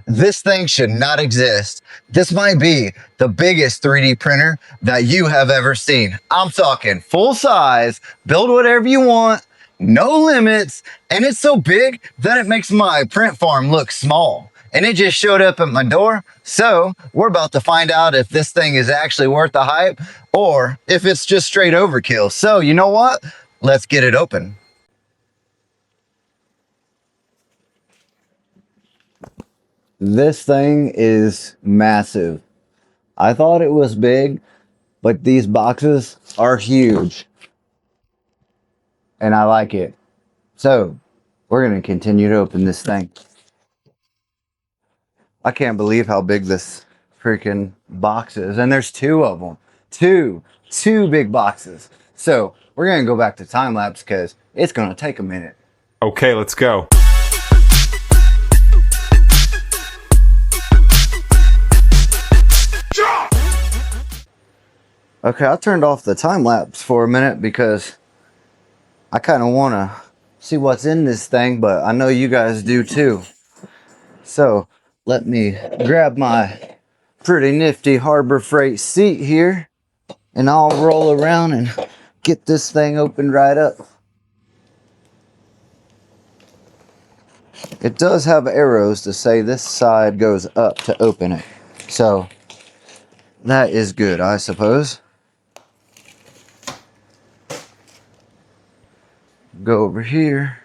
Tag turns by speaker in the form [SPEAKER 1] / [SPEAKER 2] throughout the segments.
[SPEAKER 1] This thing should not exist. This might be the biggest 3D printer that you have ever seen. I'm talking full size, build whatever you want, no limits, and it's so big that it makes my print farm look small. And it just showed up at my door. So we're about to find out if this thing is actually worth the hype or if it's just straight overkill. So you know what? Let's get it open. This thing is massive. I thought it was big, but these boxes are huge. And I like it. So, we're going to continue to open this thing. I can't believe how big this freaking box is. And there's two of them. Two big boxes. So, we're going to go back to time lapse because it's going to take a minute.
[SPEAKER 2] Okay, let's go.
[SPEAKER 1] Okay, I turned off the time lapse for a minute because I kind of want to see what's in this thing, but I know you guys do too. So let me grab my pretty nifty Harbor Freight seat here and I'll roll around and get this thing opened right up. It does have arrows to say this side goes up to open it. So that is good, I suppose. Go over here.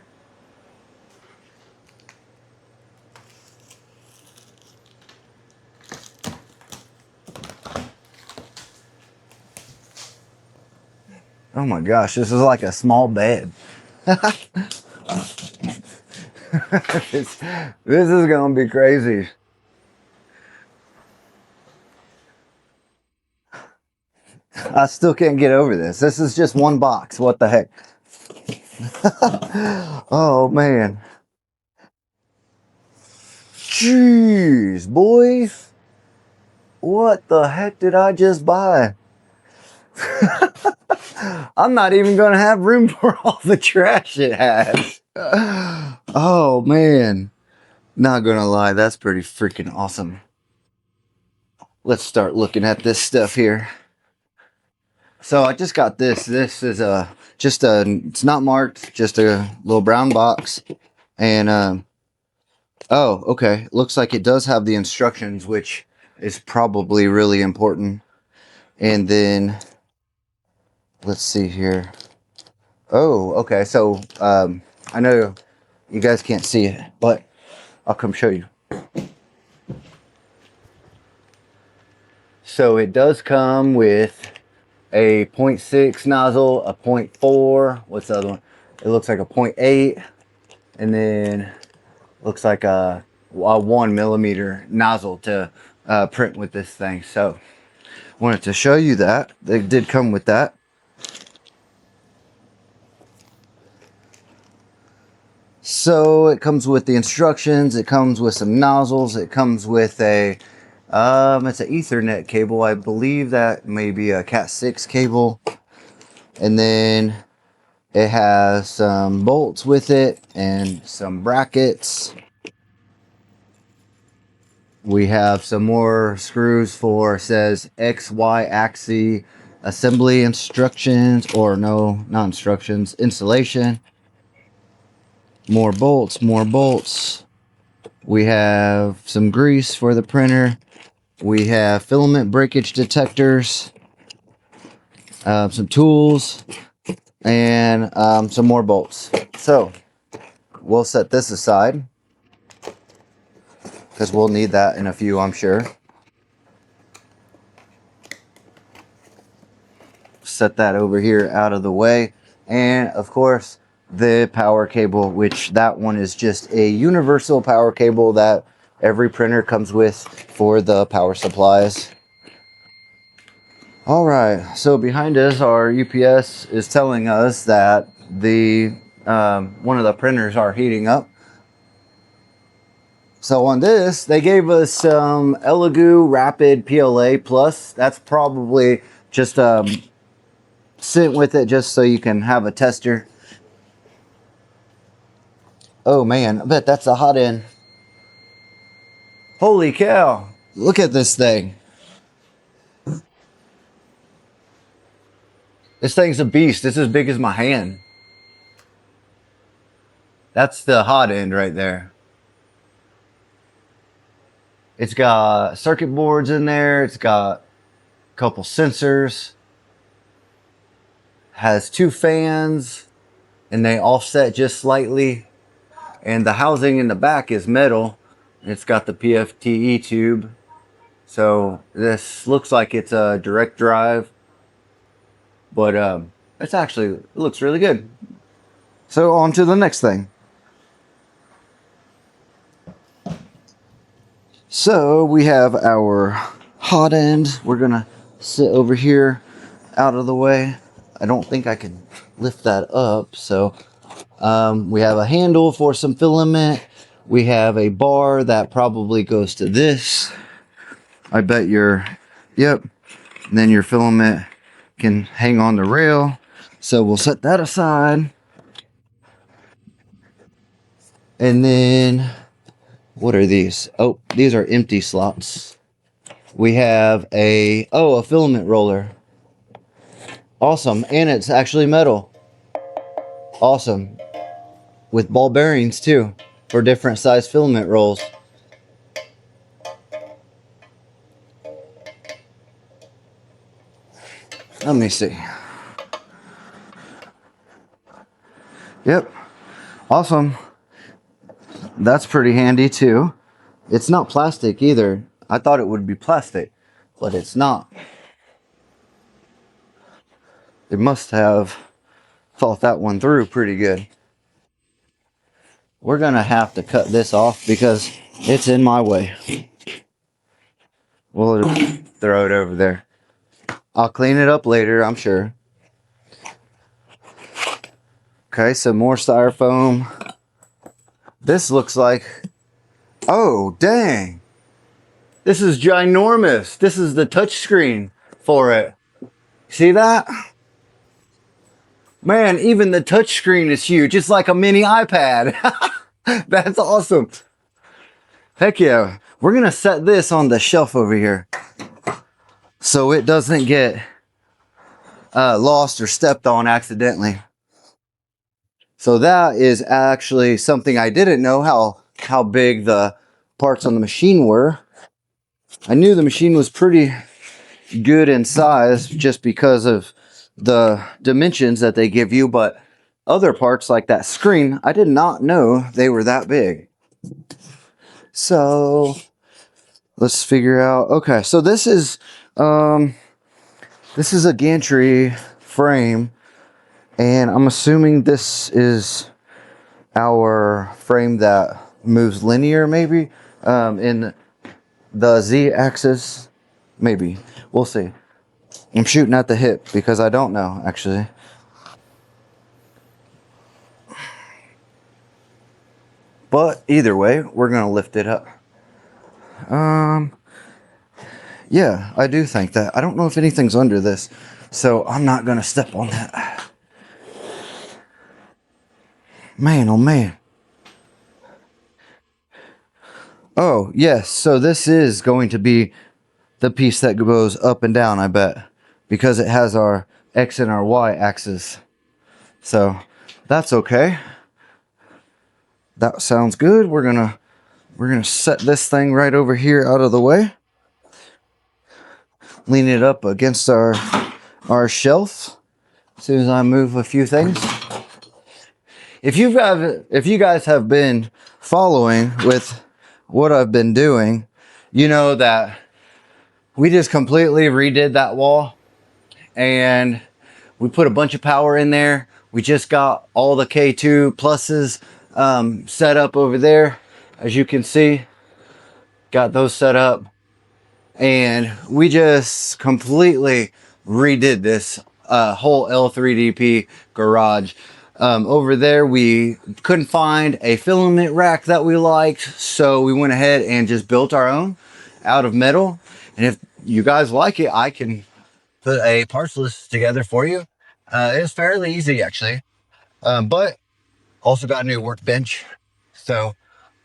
[SPEAKER 1] Oh my gosh, this is like a small bed. this is gonna be crazy. I still can't get over this. This is just one box. What the heck? Oh man. Jeez, boys. What the heck did I just buy? I'm not even gonna have room for all the trash it has. Oh man. Not gonna lie, that's pretty freaking awesome. Let's start looking at this stuff here. So I just got this. This is it's not marked, just a little brown box. And oh, okay. Looks like it does have the instructions, which is probably really important. And then let's see here. Oh, okay. So I know you guys can't see it, but I'll come show you. So it does come with a 0.6 nozzle, a 0.4, what's the other one? It looks like a 0.8, and then looks like a 1 millimeter nozzle to print with this thing. So wanted to show you that. They did come with that. So it comes with the instructions, it comes with some nozzles, it comes with a it's an Ethernet cable. I believe that may be a Cat 6 cable. And then it has some bolts with it and some brackets. We have some more screws for, says XY axis assembly instructions, or no, not instructions, installation. More bolts, more bolts. We have some grease for the printer. We have filament breakage detectors, some tools, and some more bolts. So we'll set this aside because we'll need that in a few, I'm sure. Set that over here out of the way. And of course, the power cable, which that one is just a universal power cable that every printer comes with for the power supplies. All right, so behind us, our UPS is telling us that the one of the printers are heating up. So on this, they gave us some Elegoo Rapid PLA Plus. That's probably just sent with it just so you can have a tester. Oh man, I bet that's a hot end. Holy cow. Look at this thing. This thing's a beast. It's as big as my hand. That's the hot end right there. It's got circuit boards in there. It's got a couple sensors. Has 2 fans, and they offset just slightly. And the housing in the back is metal. It's got the PFTE tube. So this looks like it's a direct drive, but it looks really good. So on to the next thing. So we have our hot end. We're gonna sit over here out of the way. I don't think I can lift that up. So we have a handle for some filament. We have a bar that probably goes to this. I bet yep. And then your filament can hang on the rail. So we'll set that aside. And then, what are these? Oh, these are empty slots. We have a filament roller. Awesome. And it's actually metal. Awesome. With ball bearings too, for different size filament rolls. Let me see. Yep. Awesome. That's pretty handy too. It's not plastic either. I thought it would be plastic, but it's not. They must have thought that one through pretty good. We're gonna have to cut this off because it's in my way. We'll throw it over there. I'll clean it up later, I'm sure. Okay, some more styrofoam. This looks like, oh dang, this is ginormous. This is the touch screen for it. See that? Man, even the touch screen is huge. It's like a mini iPad. That's awesome. Heck yeah. We're gonna set this on the shelf over here so it doesn't get lost or stepped on accidentally. So that is actually something I didn't know, how big the parts on the machine were. I knew the machine was pretty good in size just because of the dimensions that they give you, but other parts like that screen, I did not know they were that big. So let's figure out. Okay, so this is a gantry frame. And I'm assuming this is our frame that moves linear, maybe, in the Z-axis, maybe. We'll see. I'm shooting at the hip because I don't know, actually. But either way, we're going to lift it up. Yeah, I do think that. I don't know if anything's under this, so I'm not going to step on that. Man, oh man. Oh, yes. So this is going to be the piece that goes up and down, I bet. Because it has our X and our Y axis. So that's okay. That sounds good. We're gonna set this thing right over here out of the way. Lean it up against our shelf. As soon as I move a few things. If you guys have been following with what I've been doing, you know that we just completely redid that wall and we put a bunch of power in there. We just got all the K2 pluses set up over there. As you can see, got those set up and we just completely redid this whole L3DP garage. Over there, we couldn't find a filament rack that we liked, so we went ahead and just built our own out of metal. And if you guys like it, I can put a parts list together for you. It's fairly easy, actually. But also got a new workbench. So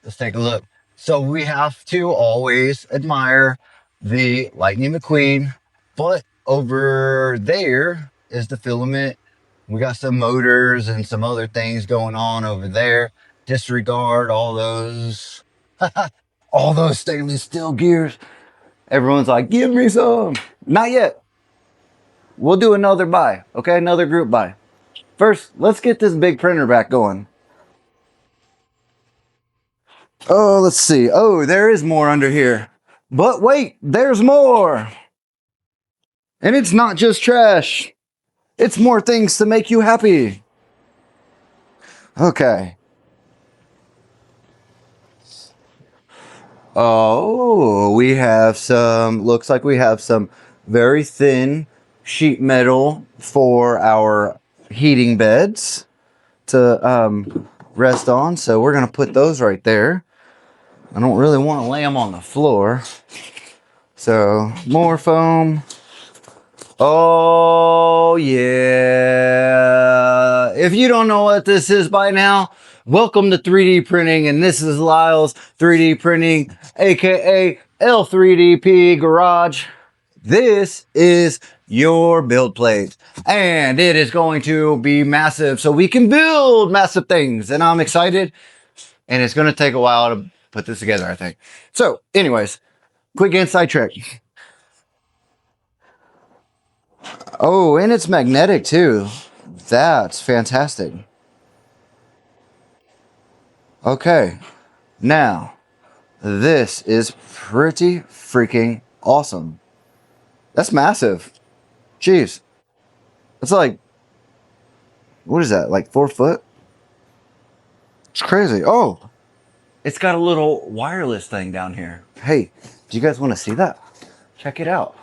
[SPEAKER 1] let's take a look. So we have to always admire the Lightning McQueen. But over there is the filament. We got some motors and some other things going on over there. Disregard all those stainless steel gears. Everyone's like, give me some. Not yet. We'll do another buy, okay? Another group buy. First, let's get this big printer back going. Oh, let's see. Oh, there is more under here. But wait, there's more. And it's not just trash. It's more things to make you happy. Okay. Oh, we have some, looks like we have some very thin sheet metal for our heating beds to rest on. So we're going to put those right there. I don't really want to lay them on the floor. So more foam. Oh yeah. If you don't know what this is by now, welcome to 3D printing, and this is Lyle's 3D printing, aka L3DP Garage. This is your build plate, and it is going to be massive so we can build massive things, and I'm excited, and it's going to take a while to put this together, I think. So anyways, quick inside trick. Oh, and it's magnetic too. That's fantastic. Okay, now this is pretty freaking awesome. That's massive. Jeez. It's like, what is that? Like 4 foot? It's crazy. Oh, it's got a little wireless thing down here. Hey, do you guys want to see that? Check it out.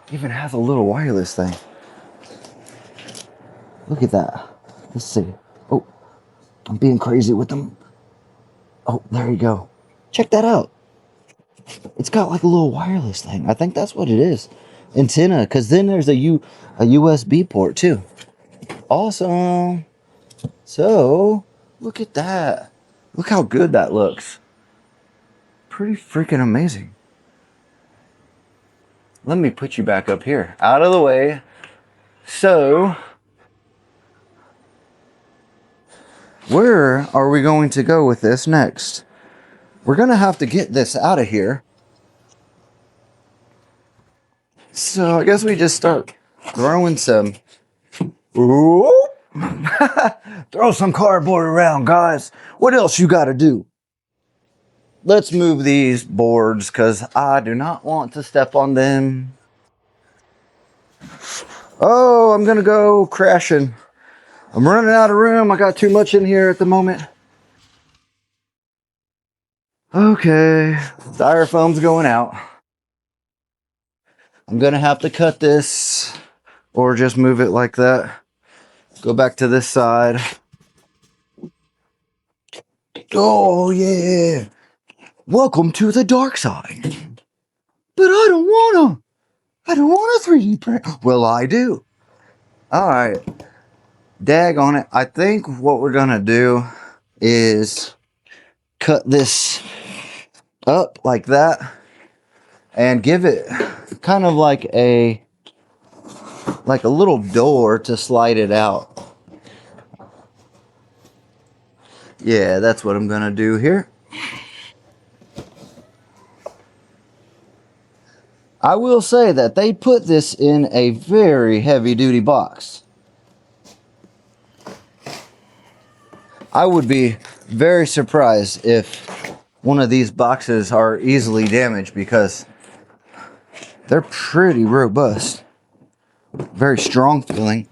[SPEAKER 1] It even has a little wireless thing. Look at that. Let's see. Oh, I'm being crazy with them. Oh, there you go. Check that out. It's got like a little wireless thing. I think that's what it is. Antenna, because then there's a USB port too. Awesome. So, look at that. Look how good that looks. Pretty freaking amazing. Let me put you back up here. Out of the way. So, where are we going to go with this next? We're going to have to get this out of here. So I guess we just start throwing some... Throw some cardboard around, guys. What else you got to do? Let's move these boards because I do not want to step on them. Oh, I'm going to go crashing. I'm running out of room. I got too much in here at the moment. Okay, styrofoam's going out. I'm gonna have to cut this or just move it like that. Go back to this side. Oh yeah. Welcome to the dark side. But I don't want a 3D print. Well, I do. All right. Dag on it. I think what we're gonna do is cut this up like that and give it kind of like a little door to slide it out. Yeah, that's what I'm gonna do here. I will say that they put this in a very heavy duty box. I would be very surprised if one of these boxes are easily damaged because they're pretty robust. Very strong feeling.